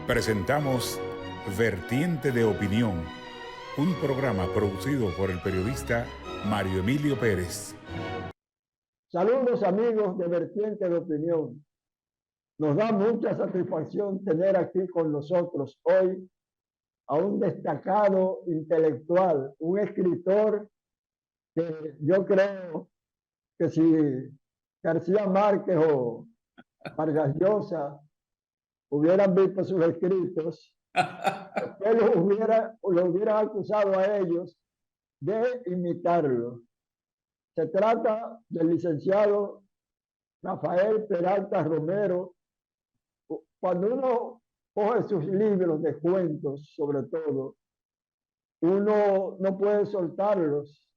Presentamos Vertiente de Opinión, un programa producido por el periodista Mario Emilio Pérez. Saludos amigos de Vertiente de Opinión. Nos da mucha satisfacción tener aquí con nosotros hoy a un destacado intelectual, un escritor que yo creo que si García Márquez o Vargas Llosa hubieran visto sus escritos, después lo hubieran acusado a ellos de imitarlo. Se trata del licenciado Rafael Peralta Romero. Cuando uno coge sus libros de cuentos, sobre todo, uno no puede soltarlos.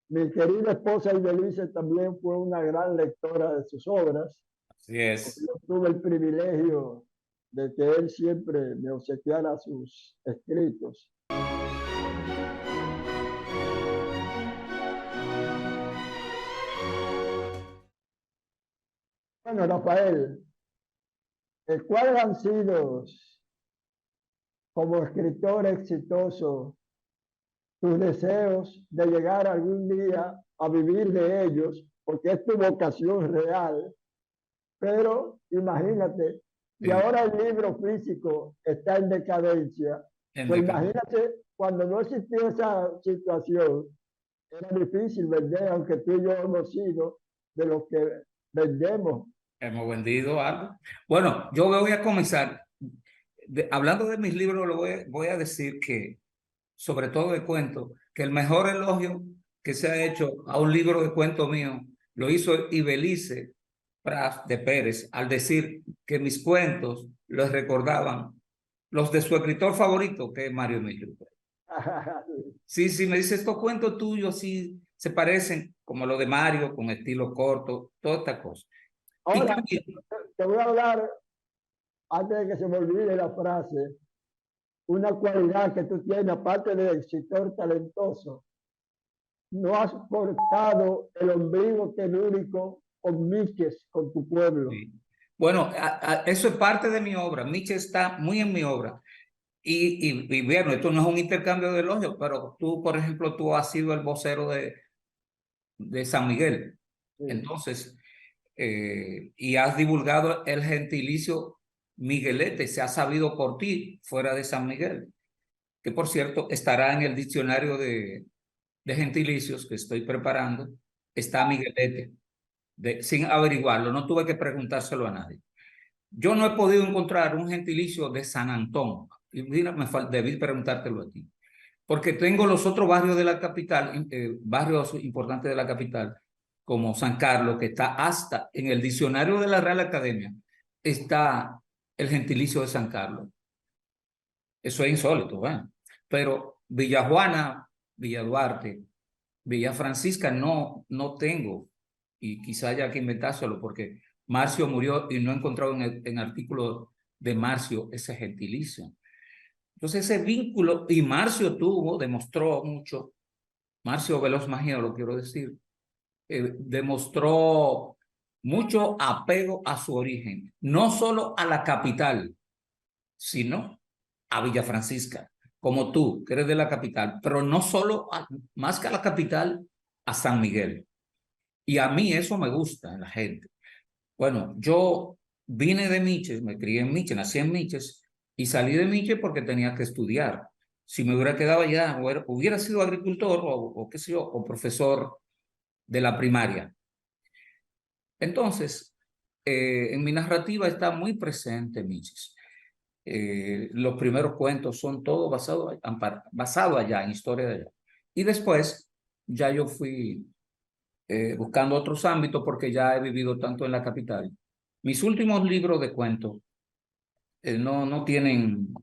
Mi querida esposa Ibelice también fue una gran lectora de sus obras. Así es. Yo tuve el privilegio de que él siempre me obsequiara sus escritos. Bueno, Rafael, ¿cuáles han sido, como escritor exitoso, tus deseos de llegar algún día a vivir de ellos? Porque es tu vocación real, pero imagínate, y ahora el libro físico está en decadencia, pues imagínate, cuando no existía esa situación, era difícil vender, aunque tú y yo hemos sido de los que vendemos. Hemos vendido algo. Bueno, yo voy a comenzar. Hablando de mis libros, voy a decir que, sobre todo de cuentos, que el mejor elogio que se ha hecho a un libro de cuentos mío lo hizo Ibelice Pras de Pérez, al decir que mis cuentos los recordaban los de su escritor favorito, que es Mario Emilio. Sí, me dice, estos cuentos tuyos sí se parecen como los de Mario, con estilo corto, toda esta cosa. Ahora, te voy a hablar, antes de que se me olvide la frase, una cualidad que tú tienes, aparte de escritor talentoso. No has cortado el ombligo telúrico con Miches, con tu pueblo. Sí. Bueno, eso es parte de mi obra. Miches está muy en mi obra. Y bueno, esto no es un intercambio de elogios, pero tú, por ejemplo, tú has sido el vocero de San Miguel. Sí. Entonces, y has divulgado el gentilicio Miguelete, se ha sabido por ti fuera de San Miguel, que por cierto estará en el diccionario de gentilicios que estoy preparando, está Miguelete, sin averiguarlo, no tuve que preguntárselo a nadie. Yo no he podido encontrar un gentilicio de San Antón, y mira, debí preguntártelo a ti, porque tengo los otros barrios de la capital, barrios importantes de la capital, como San Carlos, que está hasta en el diccionario de la Real Academia, está el gentilicio de San Carlos. Eso es insólito, ¿eh? Pero Villa Juana, Villa Duarte, Villa Francisca no tengo, y quizá haya que inventárselo porque Marcio murió y no he encontrado en artículo de Marcio ese gentilicio. Entonces ese vínculo, y Marcio demostró mucho, Marcio Veloz Magino, lo quiero decir, demostró mucho apego a su origen, no solo a la capital, sino a Villa Francisca, como tú, que eres de la capital, pero no solo, más que a la capital, a San Miguel. Y a mí eso me gusta en la gente. Bueno, yo vine de Miches, me crié en Miches, nací en Miches, y salí de Miches porque tenía que estudiar. Si me hubiera quedado allá, hubiera sido agricultor o qué sé yo, o profesor de la primaria. Entonces, en mi narrativa está muy presente Miches. Los primeros cuentos son todos basados allá, en historia de allá. Y después ya yo fui buscando otros ámbitos porque ya he vivido tanto en la capital. Mis últimos libros de cuentos no tienen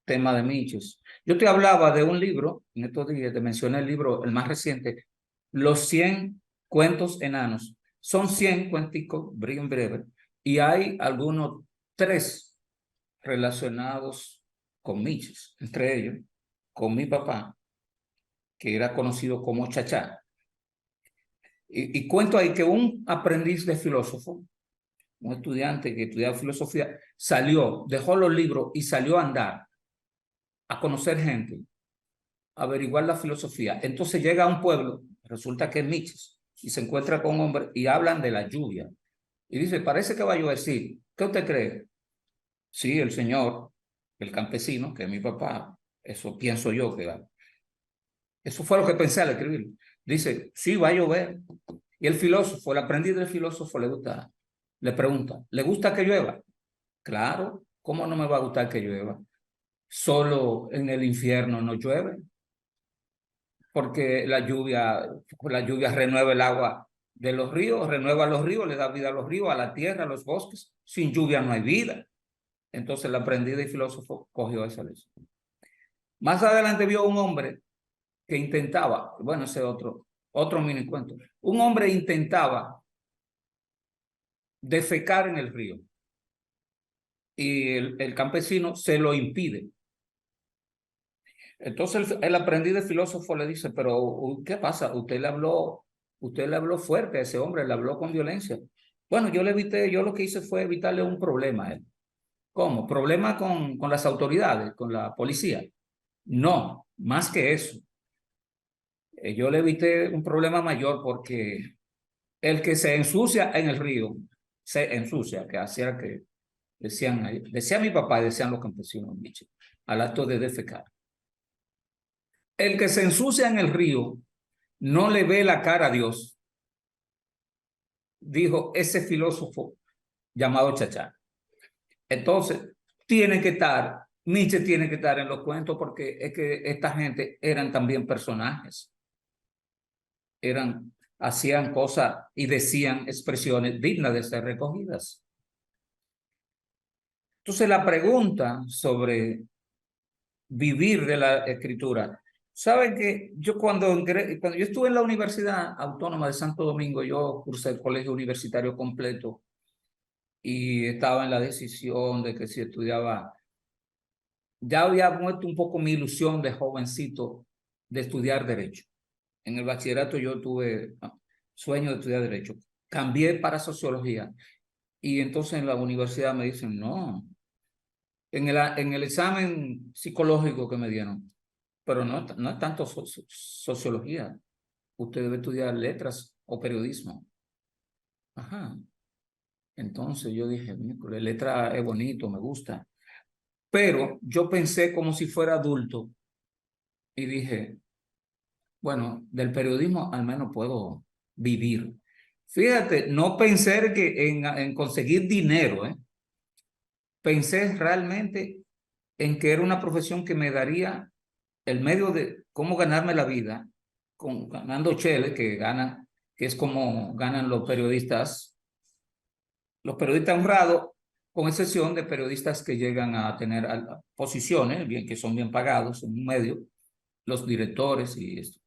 tema de Miches. Yo te hablaba de un libro, en estos días te mencioné el libro, el más reciente, Los 100 cuentos enanos. Son 100 cuenticos, en breve, y hay algunos 3 relacionados con Miches, entre ellos, con mi papá, que era conocido como Chachá. Y cuento ahí que un aprendiz de filósofo un estudiante que estudiaba filosofía, salió, dejó los libros y salió a andar, a conocer gente, a averiguar la filosofía. Entonces llega a un pueblo, resulta que es Miches, y se encuentra con un hombre y hablan de la lluvia. Y dice, parece que va a llover. Sí, ¿qué usted cree? Sí, el señor, el campesino, que es mi papá, eso pienso yo que eso fue lo que pensé al escribir. Dice, sí, va a llover. Y el filósofo, el aprendiz del filósofo le pregunta, ¿le gusta que llueva? Claro, ¿cómo no me va a gustar que llueva? Solo en el infierno no llueve, porque la lluvia renueva el agua de los ríos, renueva los ríos, le da vida a los ríos, a la tierra, a los bosques. Sin lluvia no hay vida. Entonces el aprendiz del filósofo cogió esa lección. Más adelante vio un hombre que intentaba, bueno, ese otro mini cuento, un hombre intentaba defecar en el río y el campesino se lo impide. Entonces el aprendiz de filósofo le dice, pero ¿qué pasa? Usted le habló fuerte a ese hombre, le habló con violencia. Bueno, yo lo que hice fue evitarle un problema a él. ¿Cómo? ¿Problema con las autoridades, con la policía? No, más que eso. Yo le evité un problema mayor porque el que se ensucia en el río, se ensucia, que hacía que decía mi papá y decían los campesinos, al acto de defecar. El que se ensucia en el río no le ve la cara a Dios, dijo ese filósofo llamado Chachá. Entonces, Nietzsche tiene que estar en los cuentos porque es que esta gente eran también personajes. Hacían cosas y decían expresiones dignas de ser recogidas. Entonces, la pregunta sobre vivir de la escritura. Saben que yo cuando yo estuve en la Universidad Autónoma de Santo Domingo, yo cursé el colegio universitario completo y estaba en la decisión de que si estudiaba, ya había muerto un poco mi ilusión de jovencito de estudiar Derecho. En el bachillerato yo tuve sueño de estudiar Derecho. Cambié para Sociología y entonces en la universidad me dicen, no, en el examen psicológico que me dieron, pero no es tanto sociología. Usted debe estudiar letras o periodismo. Ajá. Entonces yo dije, letra es bonito, me gusta. Pero yo pensé como si fuera adulto y dije, bueno, del periodismo al menos puedo vivir. Fíjate, no pensé en conseguir dinero, ¿eh? Pensé realmente en que era una profesión que me daría el medio de cómo ganarme la vida, ganando cheles que es como ganan los periodistas honrados, con excepción de periodistas que llegan a tener posiciones, bien que son bien pagados en un medio, los directores y esto.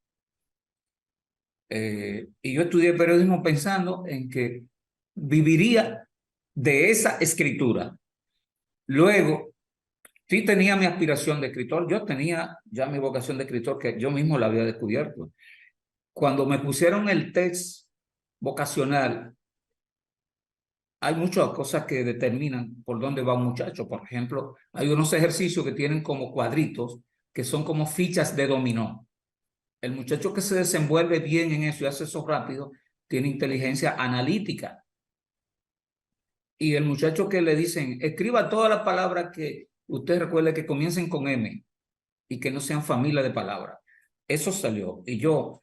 Y yo estudié periodismo pensando en que viviría de esa escritura. Luego, sí tenía mi aspiración de escritor, yo tenía ya mi vocación de escritor que yo mismo la había descubierto. Cuando me pusieron el test vocacional, hay muchas cosas que determinan por dónde va un muchacho. Por ejemplo, hay unos ejercicios que tienen como cuadritos, que son como fichas de dominó. El muchacho que se desenvuelve bien en eso y hace eso rápido, tiene inteligencia analítica. Y el muchacho que le dicen, escriba todas las palabras que usted recuerde que comiencen con M y que no sean familia de palabras. Eso salió. Y yo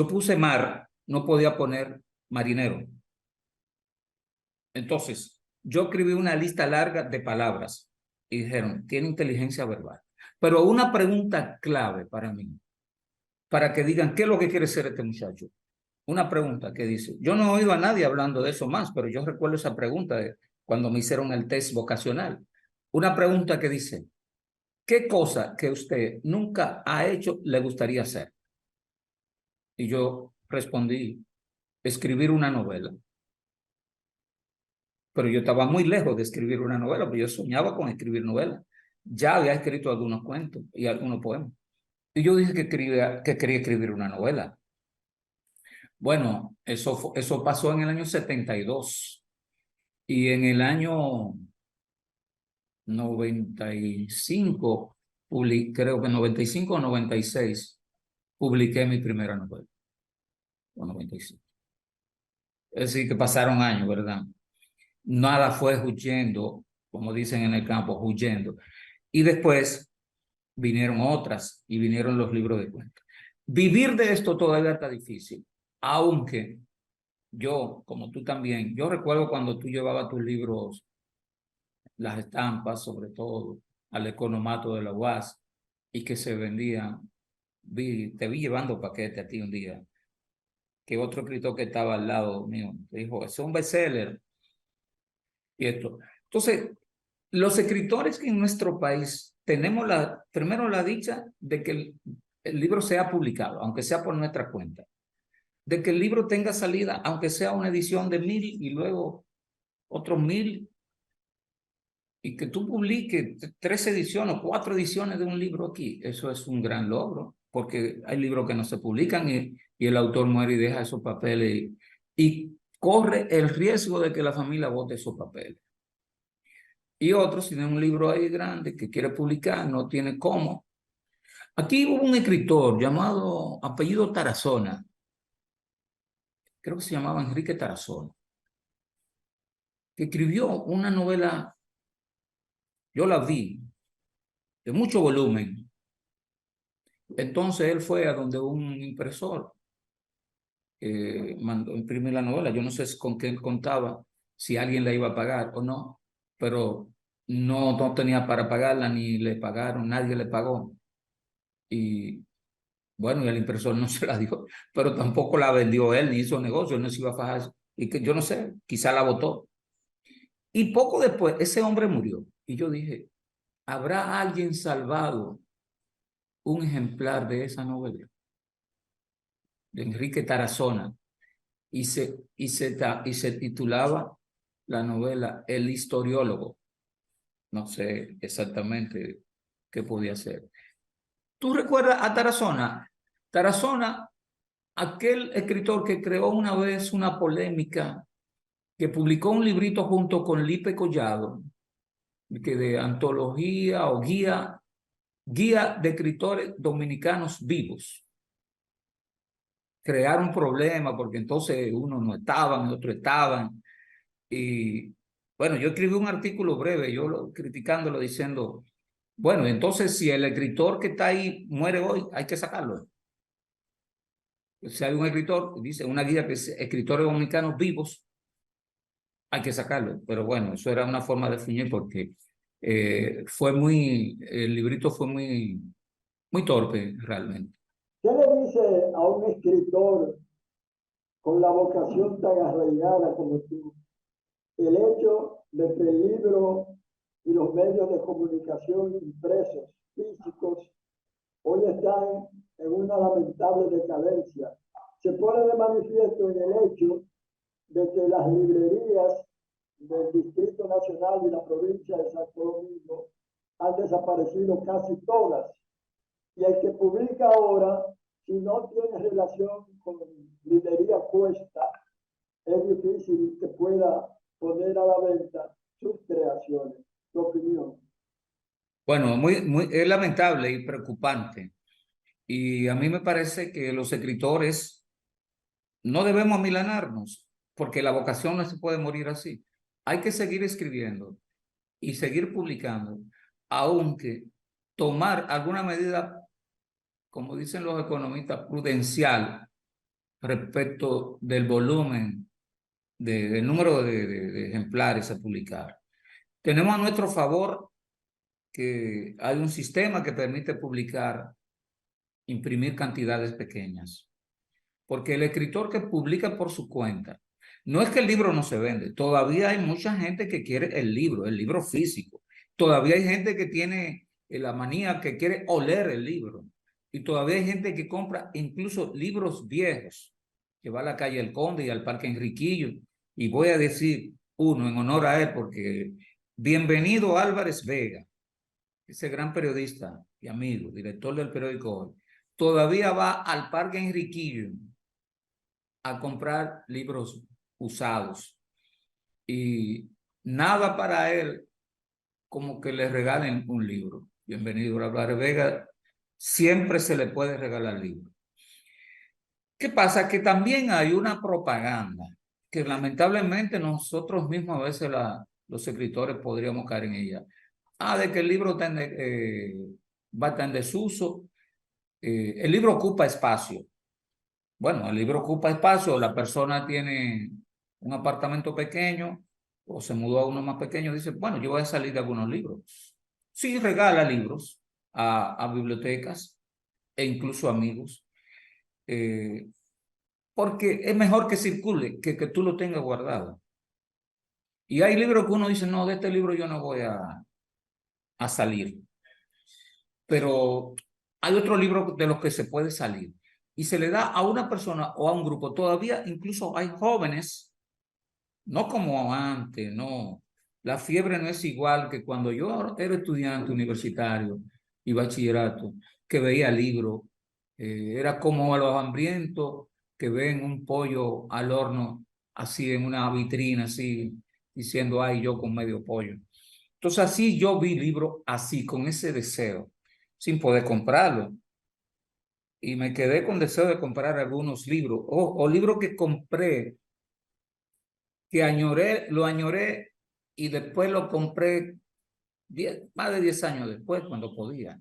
puse mar, no podía poner marinero. Entonces, yo escribí una lista larga de palabras y dijeron, tiene inteligencia verbal. Pero una pregunta clave para mí, para que digan, ¿qué es lo que quiere ser este muchacho? Una pregunta que dice, yo no he oído a nadie hablando de eso más, pero yo recuerdo esa pregunta de cuando me hicieron el test vocacional. Una pregunta que dice, ¿qué cosa que usted nunca ha hecho le gustaría hacer? Y yo respondí, escribir una novela. Pero yo estaba muy lejos de escribir una novela, porque yo soñaba con escribir novelas. Ya había escrito algunos cuentos y algunos poemas. Y yo dije que quería escribir una novela. Bueno, eso pasó en el año 72. Y en el año 95, creo que 95 o 96, publiqué mi primera novela. O 95. Es decir, que pasaron años, ¿verdad? Nada fue huyendo, como dicen en el campo, huyendo. Y después vinieron otras y vinieron los libros de cuentos. Vivir de esto todavía está difícil, aunque yo, como tú también, yo recuerdo cuando tú llevabas tus libros, las estampas sobre todo, al economato de la UAS y que se vendían. Te vi llevando paquete a ti un día, que otro escritor que estaba al lado mío te dijo, es un bestseller. Y esto. Entonces, los escritores que en nuestro país tenemos primero la dicha de que el libro sea publicado, aunque sea por nuestra cuenta, de que el libro tenga salida, aunque sea una edición de 1000 y luego otros 1000, y que tú publiques 3 ediciones o 4 ediciones de un libro aquí, eso es un gran logro, porque hay libros que no se publican y el autor muere y deja esos papeles y corre el riesgo de que la familia bote esos papeles. Y otros tienen un libro ahí grande que quiere publicar, no tiene cómo. Aquí hubo un escritor llamado, apellido Tarazona, creo que se llamaba Enrique Tarazona, que escribió una novela, yo la vi, de mucho volumen. Entonces él fue a donde un impresor mandó imprimir la novela. Yo no sé con qué él contaba, si alguien la iba a pagar o no, pero no tenía para pagarla, ni le pagaron, nadie le pagó. Y bueno, y el impresor no se la dio, pero tampoco la vendió él, ni hizo negocio, él no se iba a fajar. Y que yo no sé, quizá la votó. Y poco después, ese hombre murió. Y yo dije, ¿habrá alguien salvado un ejemplar de esa novela? De Enrique Tarazona. Y se titulaba la novela El historiólogo. No sé exactamente qué podía ser. ¿Tú recuerdas a Tarazona? Tarazona, aquel escritor que creó una vez una polémica, que publicó un librito junto con Lipe Collado, que de antología o guía de escritores dominicanos vivos. Crearon un problema porque entonces unos no estaban, otros estaban. Y bueno, yo escribí un artículo breve, criticándolo, diciendo, bueno, entonces si el escritor que está ahí muere hoy, hay que sacarlo. Si hay un escritor, dice una guía que es escritores dominicanos vivos, hay que sacarlo. Pero bueno, eso era una forma de fuñir porque el librito fue muy torpe realmente. ¿Qué le dice a un escritor con la vocación tan arraigada como tú el hecho de que el libro y los medios de comunicación impresos, físicos, hoy están en una lamentable decadencia? Se pone de manifiesto en el hecho de que las librerías del Distrito Nacional y la provincia de Santo Domingo han desaparecido casi todas. Y el que publica ahora, si no tiene relación con librería puesta, es difícil que pueda poner a la venta sus creaciones. ¿Tu opinión? Bueno, es lamentable y preocupante. Y a mí me parece que los escritores no debemos amilanarnos, porque la vocación no se puede morir así. Hay que seguir escribiendo y seguir publicando, aunque tomar alguna medida, como dicen los economistas, prudencial respecto del volumen, del número de ejemplares a publicar. Tenemos a nuestro favor que hay un sistema que permite publicar, imprimir cantidades pequeñas. Porque el escritor que publica por su cuenta, no es que el libro no se vende, todavía hay mucha gente que quiere el libro físico. Todavía hay gente que tiene la manía que quiere oler el libro. Y todavía hay gente que compra incluso libros viejos, que va a la calle El Conde y al Parque Enriquillo. Y voy a decir uno en honor a él, porque bienvenido Álvarez Vega, ese gran periodista y amigo, director del periódico Hoy, todavía va al Parque Enriquillo a comprar libros usados. Y nada para él como que le regalen un libro. Bienvenido a Álvarez Vega, siempre se le puede regalar libros. ¿Qué pasa? Que también hay una propaganda que lamentablemente nosotros mismos a veces los escritores podríamos caer en ella. De que el libro está va a estar en desuso. El libro ocupa espacio. Bueno, el libro ocupa espacio, la persona tiene un apartamento pequeño o se mudó a uno más pequeño, dice, bueno, yo voy a salir de algunos libros. Sí, regala libros a bibliotecas e incluso amigos, porque es mejor que circule que tú lo tengas guardado. Y hay libros que uno dice, no, de este libro yo no voy a salir. Pero hay otro libro de los que se puede salir. Y se le da a una persona o a un grupo. Todavía incluso hay jóvenes, no como antes, no. La fiebre no es igual que cuando yo era estudiante universitario y bachillerato, que veía libros. Era como a los hambrientos que ven un pollo al horno, así en una vitrina, así, diciendo, ay, yo con medio pollo. Entonces así yo vi libros así, con ese deseo, sin poder comprarlo. Y me quedé con deseo de comprar algunos libros, o libros que compré, que añoré, lo añoré y después lo compré más de 10 años después, cuando podía.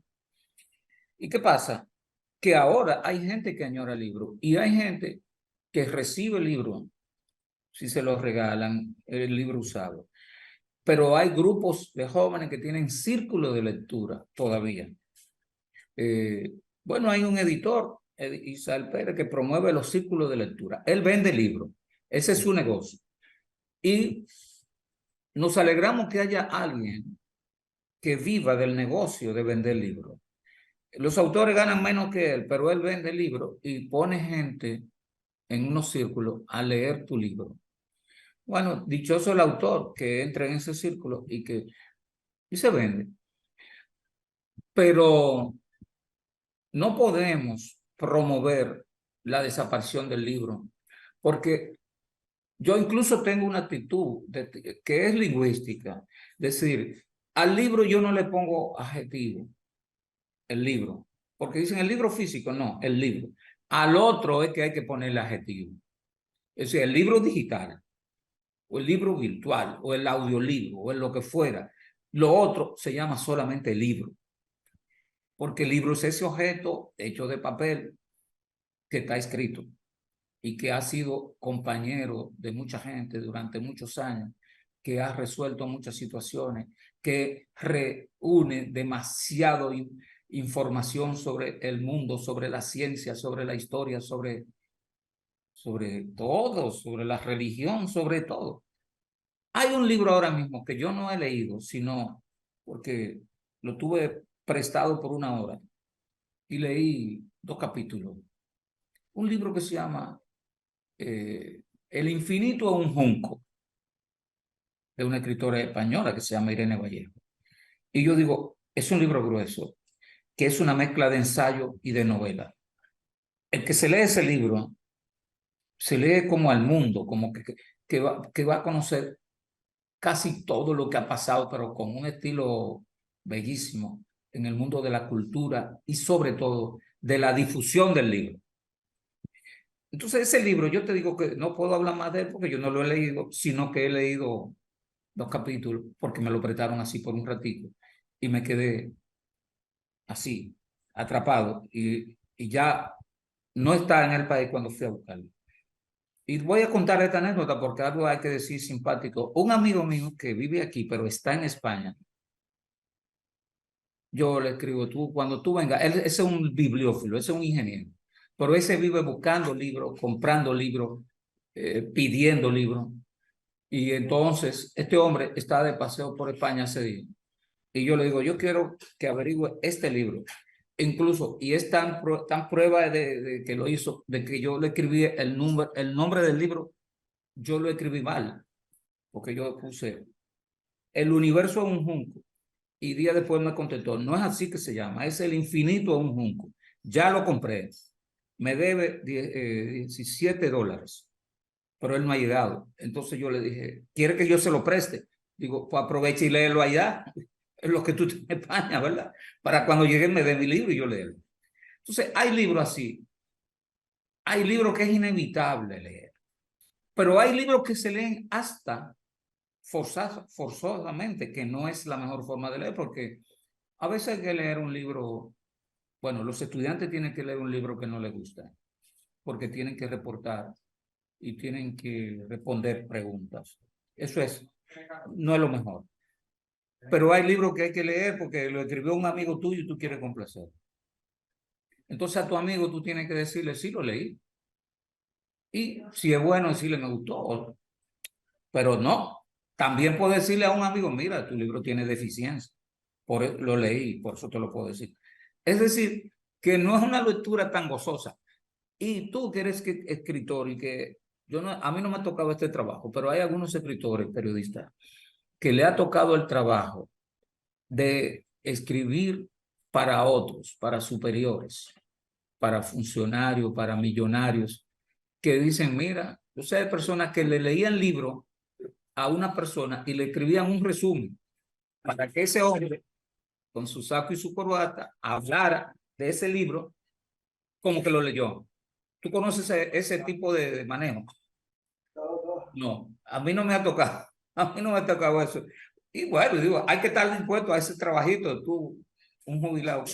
¿Y qué pasa? Que ahora hay gente que añora libros y hay gente que recibe el libro, si se lo regalan, el libro usado. Pero hay grupos de jóvenes que tienen círculos de lectura todavía. Bueno, hay un editor, Isael Pérez, que promueve los círculos de lectura. Él vende libros. Ese es su negocio. Y nos alegramos que haya alguien que viva del negocio de vender libros. Los autores ganan menos que él, pero él vende libros y pone gente en unos círculos a leer tu libro. Bueno, dichoso el autor que entra en ese círculo y se vende. Pero no podemos promover la desaparición del libro, porque yo incluso tengo una actitud que es lingüística. Es decir, al libro yo no le pongo adjetivo, el libro, porque dicen el libro físico, no, el libro. Al otro es que hay que ponerle adjetivo. Es decir, el libro digital, o el libro virtual, o el audiolibro, o en lo que fuera. Lo otro se llama solamente libro, porque el libro es ese objeto hecho de papel que está escrito y que ha sido compañero de mucha gente durante muchos años, que ha resuelto muchas situaciones, que reúne demasiado información sobre el mundo, sobre la ciencia, sobre la historia, sobre todo, sobre la religión, sobre todo. Hay un libro ahora mismo que yo no he leído, sino porque lo tuve prestado por una hora y leí 2 capítulos. Un libro que se llama El infinito a un junco, de una escritora española que se llama Irene Vallejo. Y yo digo, es un libro grueso, que es una mezcla de ensayo y de novela. El que se lee ese libro, se lee como al mundo, como que va a conocer casi todo lo que ha pasado, pero con un estilo bellísimo en el mundo de la cultura y sobre todo de la difusión del libro. Entonces ese libro, yo te digo que no puedo hablar más de él porque yo no lo he leído, sino que he leído 2 capítulos porque me lo prestaron así por un ratito y me quedé así, atrapado y ya no está en el país cuando fui a buscarlo. Y voy a contar esta anécdota porque algo hay que decir simpático. Un amigo mío que vive aquí pero está en España, yo le escribo, cuando tú vengas, ese es un bibliófilo, ese es un ingeniero, pero ese vive buscando libros, comprando libros, pidiendo libros. Y entonces este hombre está de paseo por España ese día. Y yo le digo, yo quiero que averigüe este libro. Incluso, y es tan prueba de que lo hizo, de que yo le escribí el nombre del libro, yo lo escribí mal, porque yo puse El universo a un junco. Y día después me contestó, no es así que se llama, es El infinito a un junco. Ya lo compré. Me debe $17, pero él no ha llegado. Entonces yo le dije, ¿quiere que yo se lo preste? Digo, pues aprovecha y léelo allá, es lo que tú tienes en España, ¿verdad? Para cuando llegue me dé mi libro y yo leo. Entonces, hay libros así. Hay libros que es inevitable leer, pero hay libros que se leen hasta forzosamente, que no es la mejor forma de leer, porque a veces hay que leer un libro, bueno, los estudiantes tienen que leer un libro que no les gusta, porque tienen que reportar y tienen que responder preguntas. Eso no es lo mejor. Pero hay libros que hay que leer porque lo escribió un amigo tuyo y tú quieres complacer. Entonces a tu amigo tú tienes que decirle, sí, lo leí. Y si es bueno, decirle, me gustó. Pero no, también puedo decirle a un amigo, mira, tu libro tiene deficiencia. Lo leí, por eso te lo puedo decir. Es decir, que no es una lectura tan gozosa. Y tú que eres escritor y que a mí no me ha tocado este trabajo, pero hay algunos escritores, periodistas, que le ha tocado el trabajo de escribir para otros, para superiores, para funcionarios, para millonarios, que dicen, mira, yo sé de personas que le leían libro a una persona y le escribían un resumen para que ese hombre, con su saco y su corbata, hablara de ese libro como que lo leyó. ¿Tú conoces ese tipo de manejo? No, a mí no me ha tocado. A mí no me ha tocado eso. Y bueno, digo, hay que estar dispuesto a ese trabajito, tú, un jubilado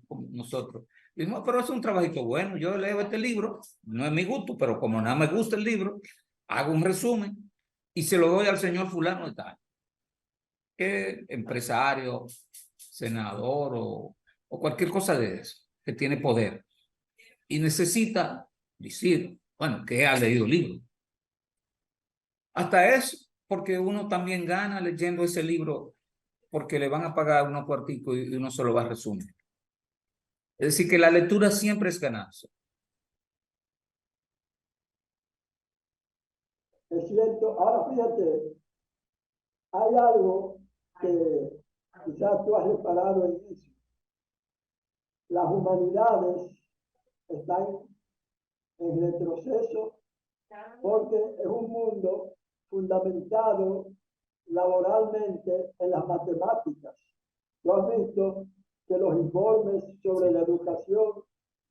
como nosotros. Digo, pero es un trabajito bueno, yo leo este libro, no es mi gusto, pero como nada me gusta el libro, hago un resumen y se lo doy al señor fulano de tal, que empresario, senador o cualquier cosa de eso, que tiene poder y necesita decir, bueno, que ha leído el libro. Hasta eso, porque uno también gana leyendo ese libro, porque le van a pagar unos cuarticos y uno se lo va a resumir. Es decir, que la lectura siempre es ganancia. Es cierto. Ahora fíjate, hay algo que quizás tú has reparado en eso. Las humanidades están en retroceso porque es un mundo fundamentado laboralmente en las matemáticas. Tú has visto que los informes sobre la educación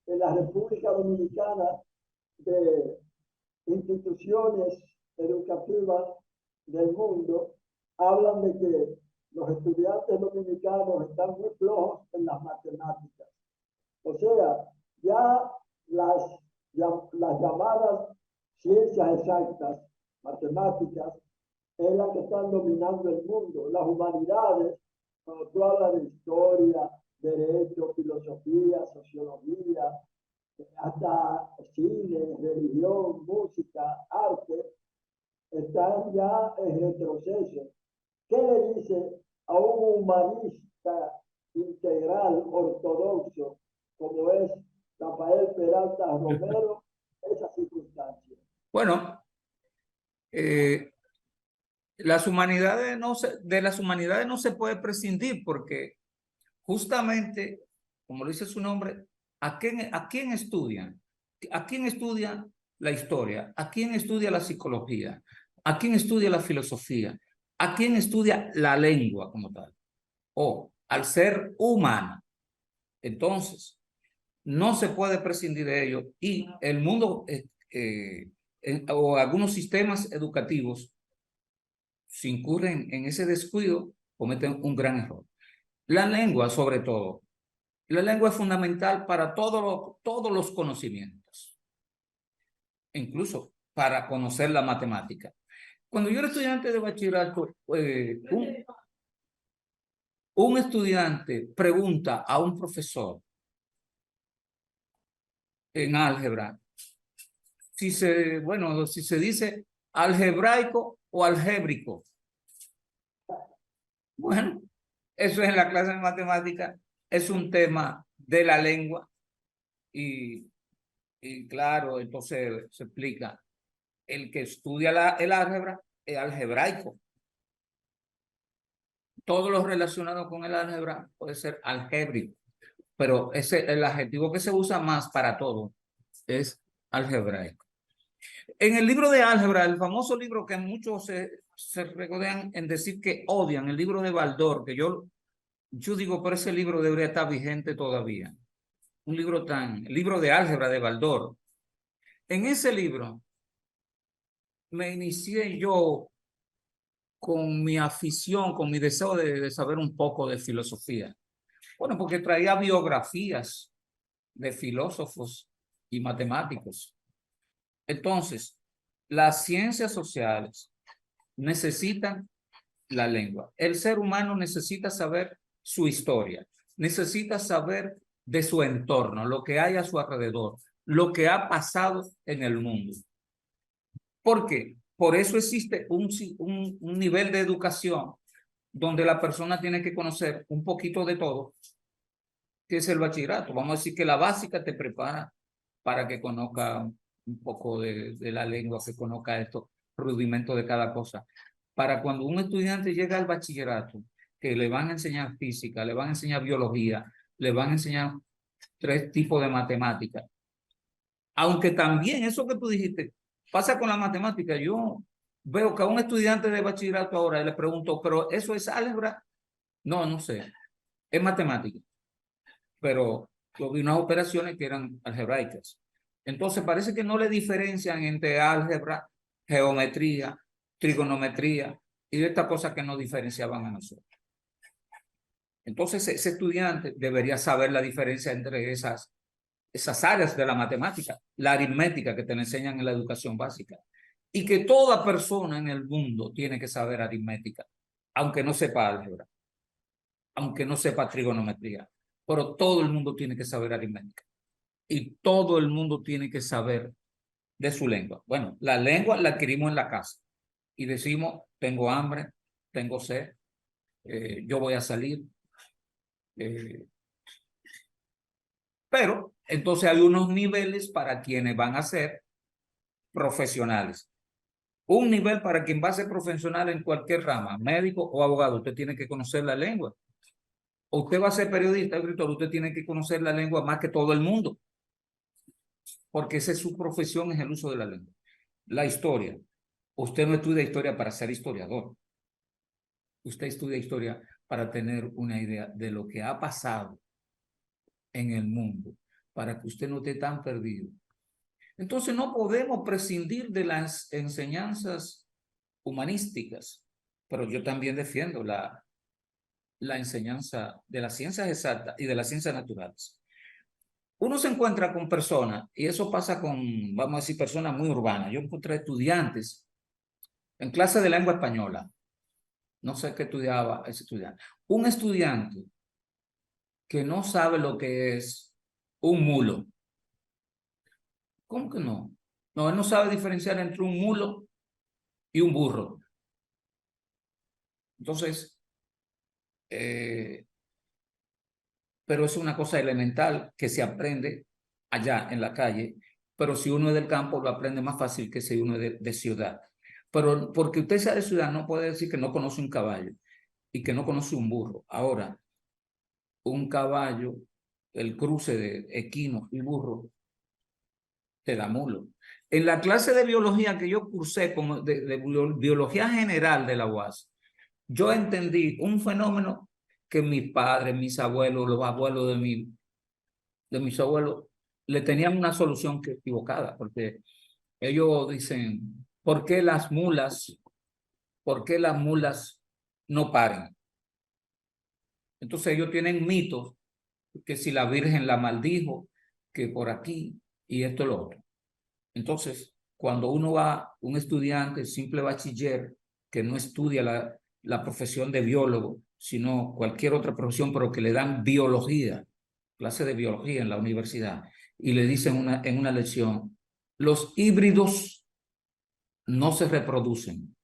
en la República Dominicana de instituciones educativas del mundo hablan de que los estudiantes dominicanos están muy flojos en las matemáticas. O sea, ya las llamadas ciencias exactas, matemáticas, es la que están dominando el mundo. Las humanidades, cuando tú hablas de historia, derecho, filosofía, sociología, hasta cine, religión, música, arte, están ya en retroceso. ¿Qué le dice a un humanista integral ortodoxo como es Rafael Peralta Romero esa circunstancia? Bueno, las humanidades de las humanidades no se puede prescindir porque justamente, como lo dice su nombre, ¿a quién estudian? ¿A quién estudia la historia? ¿A quién estudia la psicología? ¿A quién estudia la filosofía? ¿A quién estudia la lengua como tal? O al ser humano. Entonces, no se puede prescindir de ello y el mundo o algunos sistemas educativos, si incurren en ese descuido, cometen un gran error. La lengua, sobre todo. La lengua es fundamental para todos los conocimientos, incluso para conocer la matemática. Cuando yo era estudiante de bachillerato, un estudiante pregunta a un profesor en álgebra si se dice algebraico o algébrico. Bueno, eso es en la clase de matemática, es un tema de la lengua y claro, entonces se explica, el que estudia el álgebra es algebraico. Todo lo relacionado con el álgebra puede ser algébrico, pero el adjetivo que se usa más para todo es algebraico. En el libro de álgebra, el famoso libro que muchos se regodean en decir que odian el libro de Baldor, que yo digo, pero ese libro debería estar vigente todavía. Un libro el libro de álgebra de Baldor. En ese libro me inicié yo con mi afición, con mi deseo de saber un poco de filosofía. Bueno, porque traía biografías de filósofos y matemáticos. Entonces, las ciencias sociales necesitan la lengua. El ser humano necesita saber su historia, necesita saber de su entorno, lo que hay a su alrededor, lo que ha pasado en el mundo. ¿Por qué? Por eso existe un nivel de educación donde la persona tiene que conocer un poquito de todo, que es el bachillerato. Vamos a decir que la básica te prepara para que conozca un poco de la lengua, que conozca estos rudimentos de cada cosa. Para cuando un estudiante llega al bachillerato, que le van a enseñar física, le van a enseñar biología, le van a enseñar 3 tipos de matemáticas. Aunque también eso que tú dijiste pasa con la matemática. Yo veo que a un estudiante de bachillerato ahora le pregunto, ¿pero eso es álgebra? No, no sé. Es matemática. Pero yo vi unas operaciones que eran algebraicas. Entonces parece que no le diferencian entre álgebra, geometría, trigonometría y estas cosas que nos diferenciaban a nosotros. Entonces ese estudiante debería saber la diferencia entre esas áreas de la matemática, la aritmética que te enseñan en la educación básica, y que toda persona en el mundo tiene que saber aritmética, aunque no sepa álgebra, aunque no sepa trigonometría, pero todo el mundo tiene que saber aritmética y todo el mundo tiene que saber de su lengua. Bueno, la lengua la adquirimos en la casa y decimos, tengo hambre, tengo sed, yo voy a salir. Pero entonces hay unos niveles para quienes van a ser profesionales. Un nivel para quien va a ser profesional en cualquier rama, médico o abogado, usted tiene que conocer la lengua. O usted va a ser periodista, escritor, usted tiene que conocer la lengua más que todo el mundo. Porque esa es su profesión, es el uso de la lengua. La historia. Usted no estudia historia para ser historiador. Usted estudia historia para tener una idea de lo que ha pasado en el mundo, para que usted no esté tan perdido. Entonces no podemos prescindir de las enseñanzas humanísticas, pero yo también defiendo la enseñanza de las ciencias exactas y de las ciencias naturales. Uno se encuentra con personas, y eso pasa con, vamos a decir, personas muy urbanas. Yo encontré estudiantes en clase de lengua española. No sé qué estudiaba ese estudiante. Un estudiante que no sabe lo que es un mulo. ¿Cómo que no? No, él no sabe diferenciar entre un mulo y un burro. Entonces, pero es una cosa elemental que se aprende allá en la calle, pero si uno es del campo lo aprende más fácil que si uno es de ciudad. Pero porque usted sea de ciudad no puede decir que no conoce un caballo y que no conoce un burro. Ahora, un caballo, el cruce de equino y burro, te da mulo. En la clase de biología que yo cursé, como de biología general de la UAS, yo entendí un fenómeno que mis padres, mis abuelos, los abuelos de mis abuelos, le tenían una solución que equivocada, porque ellos dicen, ¿por qué las mulas no paren? Entonces ellos tienen mitos, que si la Virgen la maldijo, que por aquí y esto y lo otro. Entonces, cuando uno va, un estudiante, simple bachiller, que no estudia la profesión de biólogo, sino cualquier otra profesión, pero que le dan biología, clase de biología en la universidad, y le dicen en una lección, los híbridos no se reproducen.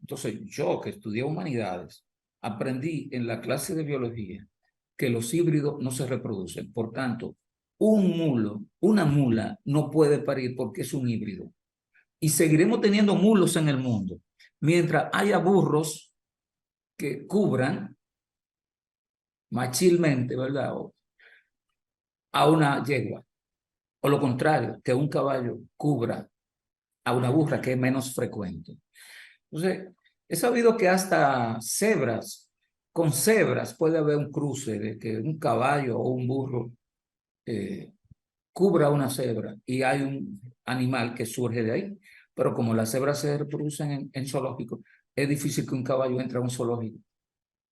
Entonces, yo que estudié humanidades, aprendí en la clase de biología que los híbridos no se reproducen. Por tanto, una mula no puede parir porque es un híbrido. Y seguiremos teniendo mulos en el mundo mientras haya burros que cubran machilmente, ¿verdad? A una yegua. O lo contrario, que un caballo cubra a una burra, que es menos frecuente. Entonces, he sabido que hasta cebras, con cebras puede haber un cruce de que un caballo o un burro cubra una cebra y hay un animal que surge de ahí. Pero como las cebras se reproducen en zoológicos, es difícil que un caballo entre a un zoológico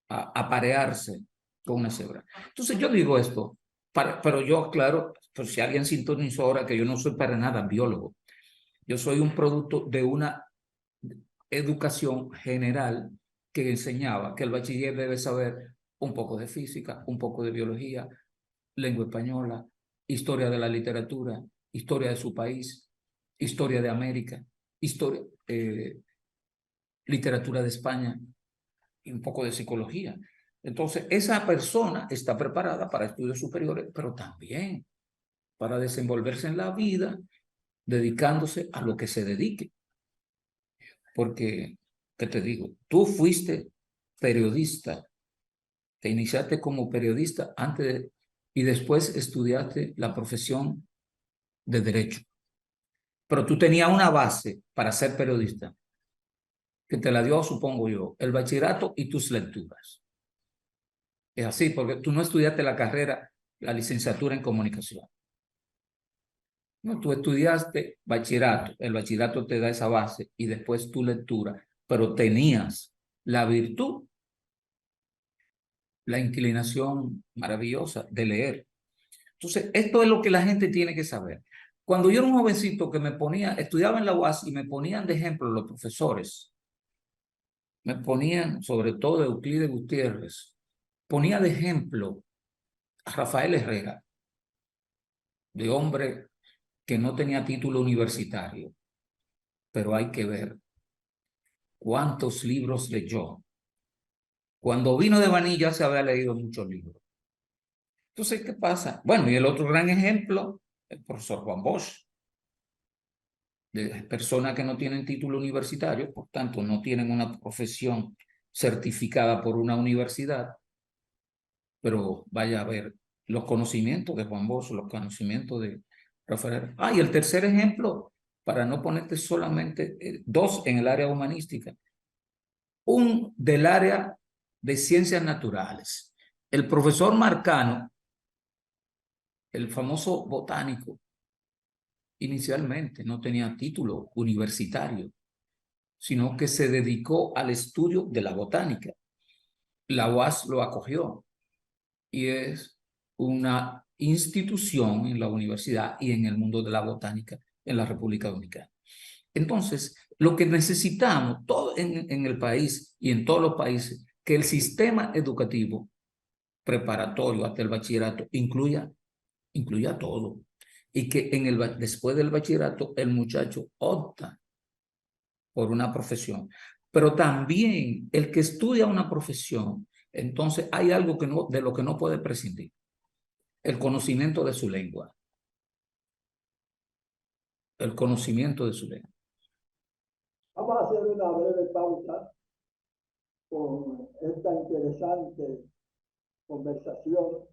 a parearse con una cebra. Entonces yo digo esto, pero yo, claro, pues si alguien sintonizó ahora que yo no soy para nada biólogo, yo soy un producto de una educación general que enseñaba que el bachiller debe saber un poco de física, un poco de biología, lengua española, historia de la literatura, historia de su país, historia de América, historia, literatura de España y un poco de psicología. Entonces, esa persona está preparada para estudios superiores, pero también para desenvolverse en la vida, dedicándose a lo que se dedique. Porque, ¿qué te digo? Tú fuiste periodista, te iniciaste como periodista y después estudiaste la profesión de Derecho. Pero tú tenías una base para ser periodista, que te la dio, supongo yo, el bachillerato y tus lecturas. Es así, porque tú no estudiaste la carrera, la licenciatura en comunicación. No, tú estudiaste bachillerato, el bachillerato te da esa base y después tu lectura, pero tenías la virtud, la inclinación maravillosa de leer. Entonces, esto es lo que la gente tiene que saber. Cuando yo era un jovencito que estudiaba en la UAS y me ponían de ejemplo los profesores, me ponían, sobre todo Euclides Gutiérrez, ponía de ejemplo a Rafael Herrera, de hombre que no tenía título universitario, pero hay que ver cuántos libros leyó. Cuando vino de Vanilla se había leído muchos libros. Entonces, ¿qué pasa? Bueno, y el otro gran ejemplo, el profesor Juan Bosch, de personas que no tienen título universitario, por tanto, no tienen una profesión certificada por una universidad, pero vaya a ver los conocimientos de Juan Bosch, los conocimientos de Rafael. Y el tercer ejemplo, para no ponerte solamente dos en el área humanística, un del área de ciencias naturales. El profesor Marcano, el famoso botánico, inicialmente no tenía título universitario, sino que se dedicó al estudio de la botánica. La UAS lo acogió y es una institución en la universidad y en el mundo de la botánica en la República Dominicana. Entonces, lo que necesitamos todo en el país y en todos los países, que el sistema educativo preparatorio hasta el bachillerato incluya todo. Y que después del bachillerato el muchacho opta por una profesión. Pero también el que estudia una profesión, entonces hay algo de lo que no puede prescindir. El conocimiento de su lengua. El conocimiento de su lengua. Vamos a hacer una breve pausa con esta interesante conversación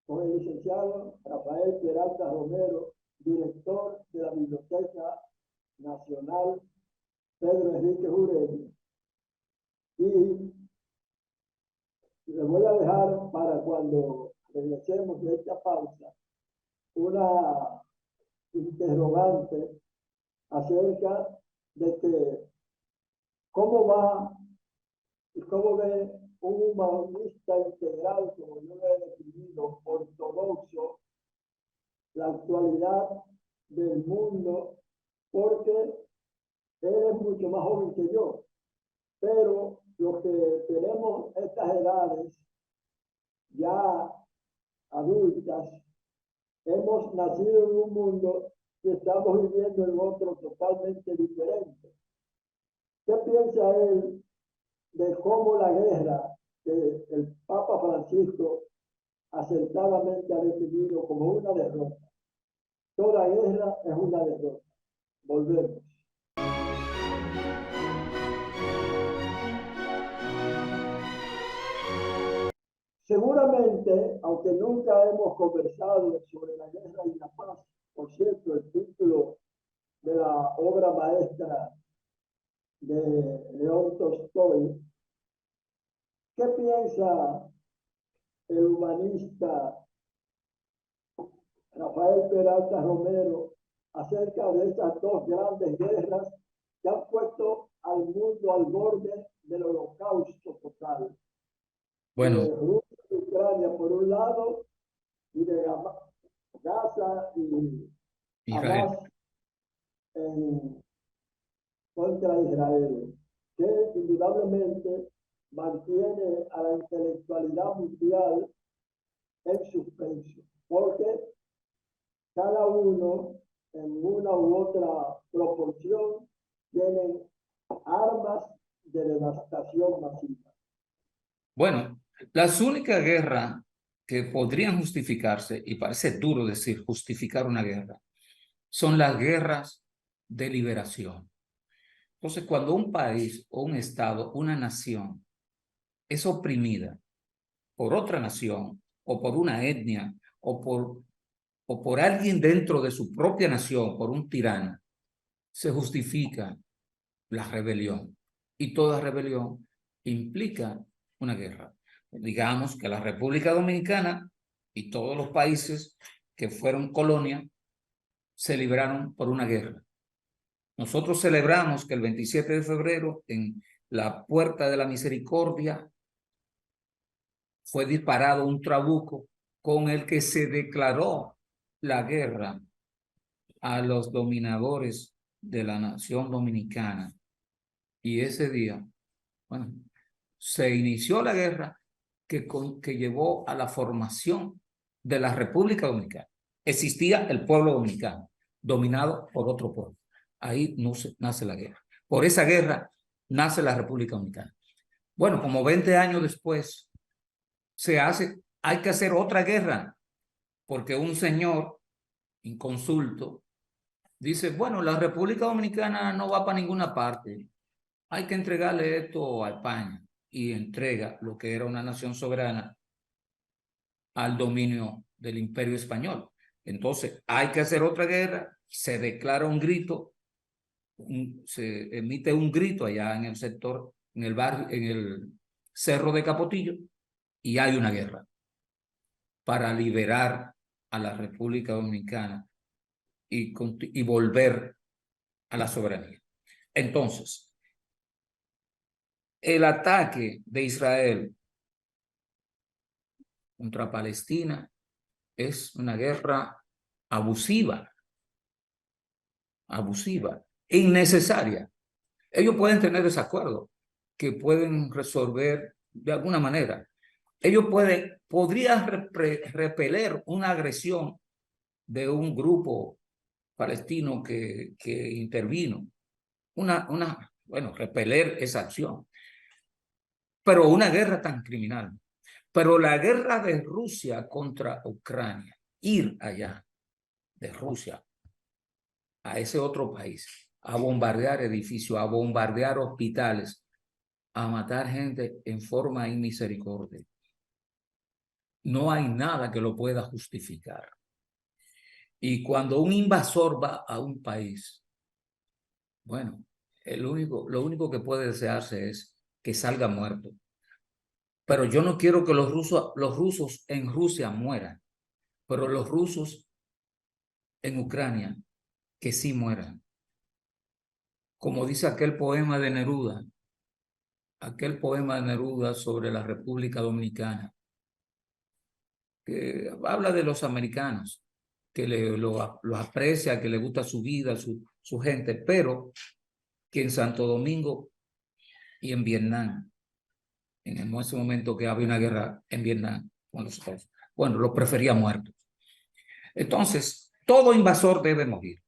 con el licenciado Rafael Peralta Romero, director de la Biblioteca Nacional Pedro Enrique Jurel. Y les voy a dejar para cuando regresemos de esta pausa una interrogante acerca de que cómo va y cómo ve un humanista integral, como yo lo he definido, ortodoxo, la actualidad del mundo, porque él es mucho más joven que yo, pero los que tenemos estas edades ya adultas, hemos nacido en un mundo y estamos viviendo en otro totalmente diferente. ¿Qué piensa él de cómo la guerra que el Papa Francisco acertadamente ha definido como una derrota? Toda guerra es una derrota. Volvemos. Seguramente, aunque nunca hemos conversado sobre la guerra y la paz, por cierto, el título de la obra maestra de León Tolstoy, ¿qué piensa el humanista Rafael Peralta Romero acerca de estas dos grandes guerras que han puesto al mundo al borde del holocausto total? Bueno, De Rusia y Ucrania por un lado, y de Gaza y Israel. Hamas contra Israel, que indudablemente mantiene a la intelectualidad mundial en suspenso, porque cada uno en una u otra proporción tienen armas de devastación masiva. Bueno, las únicas guerras que podrían justificarse, y parece duro decir justificar una guerra, son las guerras de liberación. Entonces, cuando un país o un estado, una nación, es oprimida por otra nación o por una etnia o por alguien dentro de su propia nación, por un tirano, se justifica la rebelión. Y toda rebelión implica una guerra. Digamos que la República Dominicana y todos los países que fueron colonia se libraron por una guerra. Nosotros celebramos que el 27 de febrero en la Puerta de la Misericordia fue disparado un trabuco con el que se declaró la guerra a los dominadores de la nación dominicana. Y ese día, bueno, se inició la guerra que llevó a la formación de la República Dominicana. Existía el pueblo dominicano, dominado por otro pueblo. Ahí nace la guerra. Por esa guerra nace la República Dominicana. Bueno, como 20 años después, hay que hacer otra guerra, porque un señor inconsulto dice, bueno, la República Dominicana no va para ninguna parte, hay que entregarle esto a España, y entrega lo que era una nación soberana al dominio del Imperio Español. Entonces, hay que hacer otra guerra, se declara un grito, se emite un grito allá en el sector, en el barrio, en el Cerro de Capotillo, y hay una guerra para liberar a la República Dominicana y volver a la soberanía. Entonces, el ataque de Israel contra Palestina es una guerra abusiva, innecesaria. Ellos pueden tener desacuerdos que pueden resolver de alguna manera. Ellos podrían repeler una agresión de un grupo palestino que intervino. Bueno, repeler esa acción. Pero una guerra tan criminal. Pero la guerra de Rusia contra Ucrania, ir allá de Rusia a ese otro país, a bombardear edificios, a bombardear hospitales, a matar gente en forma inmisericordia. No hay nada que lo pueda justificar. Y cuando un invasor va a un país, bueno, lo único que puede desearse es que salga muerto. Pero yo no quiero que los rusos en Rusia mueran, pero los rusos en Ucrania que sí mueran. Como dice aquel poema de Neruda sobre la República Dominicana, que habla de los americanos, que lo aprecia, que le gusta su vida, su gente, pero que en Santo Domingo y en Vietnam, en ese momento que había una guerra en Vietnam con los Estados Unidos, bueno, los prefería muertos. Entonces, todo invasor debe morir.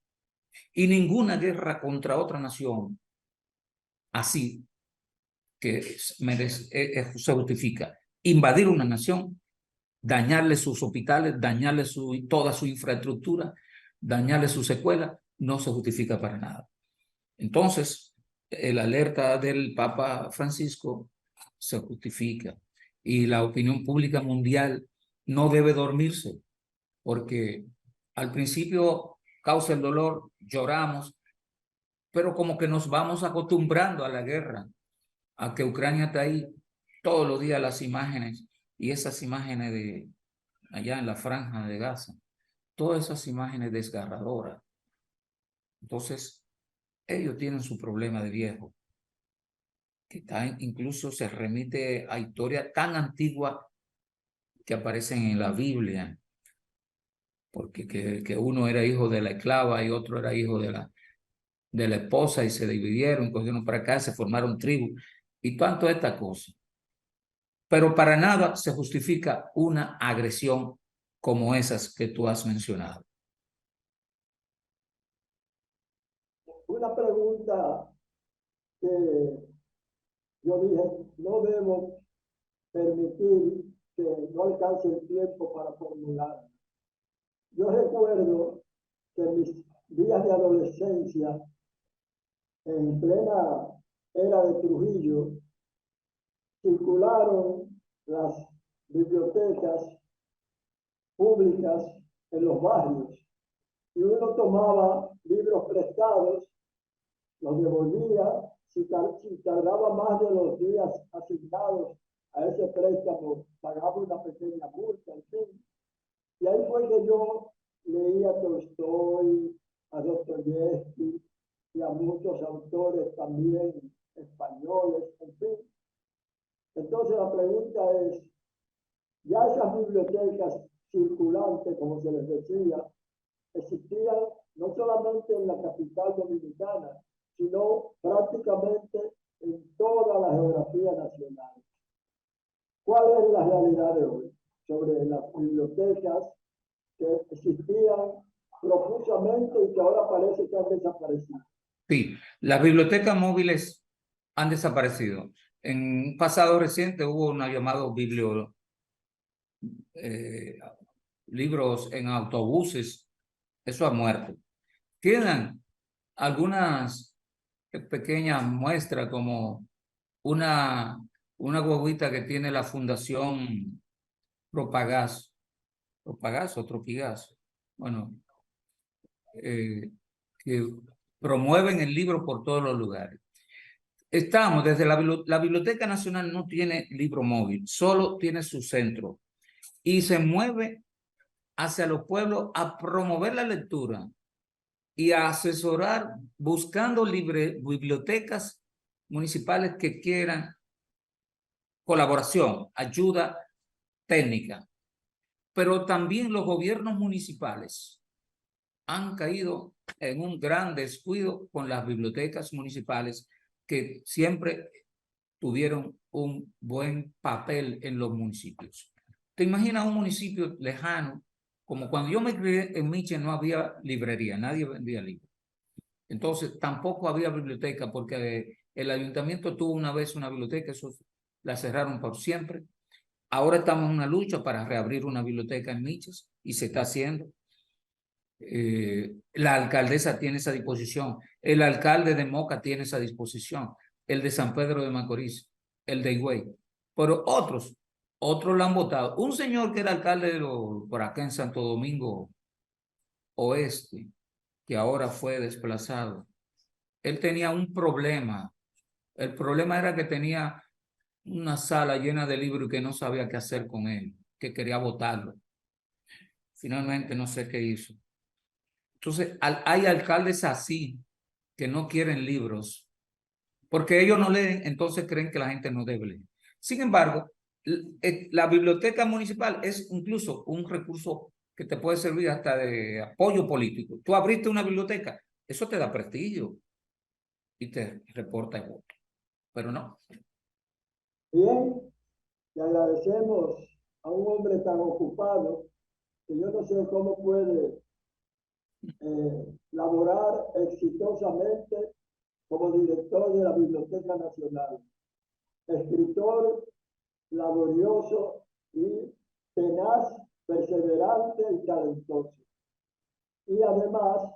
Y ninguna guerra contra otra nación así que se justifica. Invadir una nación, dañarle sus hospitales, dañarle toda su infraestructura, dañarle sus secuelas, no se justifica para nada. Entonces, la alerta del Papa Francisco se justifica y la opinión pública mundial no debe dormirse, porque al principio causa el dolor, lloramos, pero como que nos vamos acostumbrando a la guerra, a que Ucrania está ahí todos los días las imágenes, y esas imágenes de allá en la franja de Gaza, todas esas imágenes desgarradoras. Entonces, ellos tienen su problema de viejo, que incluso se remite a historias tan antiguas que aparecen en la Biblia, porque que uno era hijo de la esclava y otro era hijo de la esposa, y se dividieron, cogieron para acá, se formaron tribus y tanto esta cosa. Pero para nada se justifica una agresión como esas que tú has mencionado. Una pregunta que yo dije, no debo permitir que no alcance el tiempo para formular. Yo recuerdo que en mis días de adolescencia, en plena era de Trujillo, circularon las bibliotecas públicas en los barrios y uno tomaba libros prestados, los devolvía, si tardaba más de los días asignados a ese préstamo, pagaba una pequeña multa, en fin. Y ahí fue que yo leía a Tolstoy, a Dostoyevsky y a muchos autores también españoles, en fin. Entonces la pregunta es, ya esas bibliotecas circulantes, como se les decía, existían no solamente en la capital dominicana, sino prácticamente en toda la geografía nacional. ¿Cuál es la realidad de hoy sobre las bibliotecas que existían profusamente y que ahora parece que han desaparecido? Sí, las bibliotecas móviles han desaparecido. En un pasado reciente hubo una llamada libros en autobuses. Eso ha muerto. Quedan algunas pequeñas muestras, como una guaguita que tiene la Fundación Propagazo, Tropigazo, bueno, que promueven el libro por todos los lugares. Estamos desde la Biblioteca Nacional, no tiene libro móvil, solo tiene su centro y se mueve hacia los pueblos a promover la lectura y a asesorar, buscando bibliotecas municipales que quieran colaboración, ayuda técnica. Pero también los gobiernos municipales han caído en un gran descuido con las bibliotecas municipales, que siempre tuvieron un buen papel en los municipios. ¿Te imaginas un municipio lejano? Como cuando yo me crié en Miche, no había librería, nadie vendía libros. Entonces tampoco había biblioteca, porque el ayuntamiento tuvo una vez una biblioteca, eso la cerraron por siempre. Ahora estamos en una lucha para reabrir una biblioteca en Miches y se está haciendo. La alcaldesa tiene esa disposición, el alcalde de Moca tiene esa disposición, el de San Pedro de Macorís, el de Higüey, pero otros la han votado. Un señor que era alcalde por acá en Santo Domingo Oeste, que ahora fue desplazado, él tenía un problema. El problema era que tenía una sala llena de libros y que no sabía qué hacer con él, que quería botarlo. Finalmente no sé qué hizo. Entonces, hay alcaldes así que no quieren libros porque ellos no leen, entonces creen que la gente no debe leer. Sin embargo, la biblioteca municipal es incluso un recurso que te puede servir hasta de apoyo político. Tú abriste una biblioteca, eso te da prestigio y te reporta el voto, pero no. Bien, le agradecemos a un hombre tan ocupado que yo no sé cómo puede laborar exitosamente como director de la Biblioteca Nacional. Escritor laborioso y tenaz, perseverante y talentoso. Y además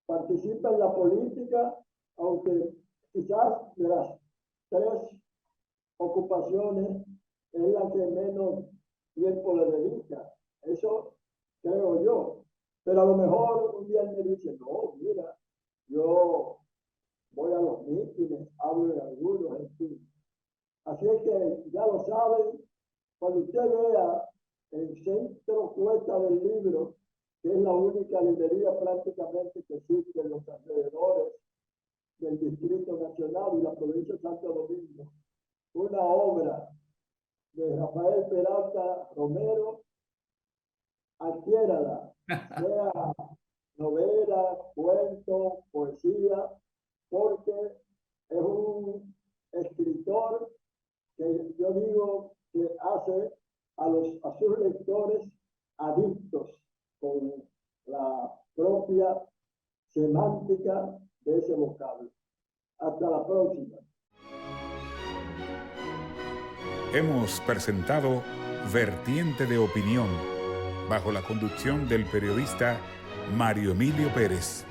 participa en la política, aunque quizás de las tres ocupaciones es la que menos tiempo le dedica. Eso creo yo. Pero a lo mejor un día él me dice, no, mira, yo voy a los mítines, hablo de algunos, en fin. Así es que ya lo saben, cuando usted vea el centro Cuesta del Libro, que es la única librería prácticamente que existe en los alrededores del Distrito Nacional y la provincia de Santo Domingo, una obra de Rafael Peralta Romero, adquiérala, sea novela, cuento, poesía, porque es un escritor que yo digo que hace a sus lectores adictos con la propia semántica de ese vocablo. Hasta la próxima. Hemos presentado Vertiente de Opinión, bajo la conducción del periodista Mario Emilio Pérez.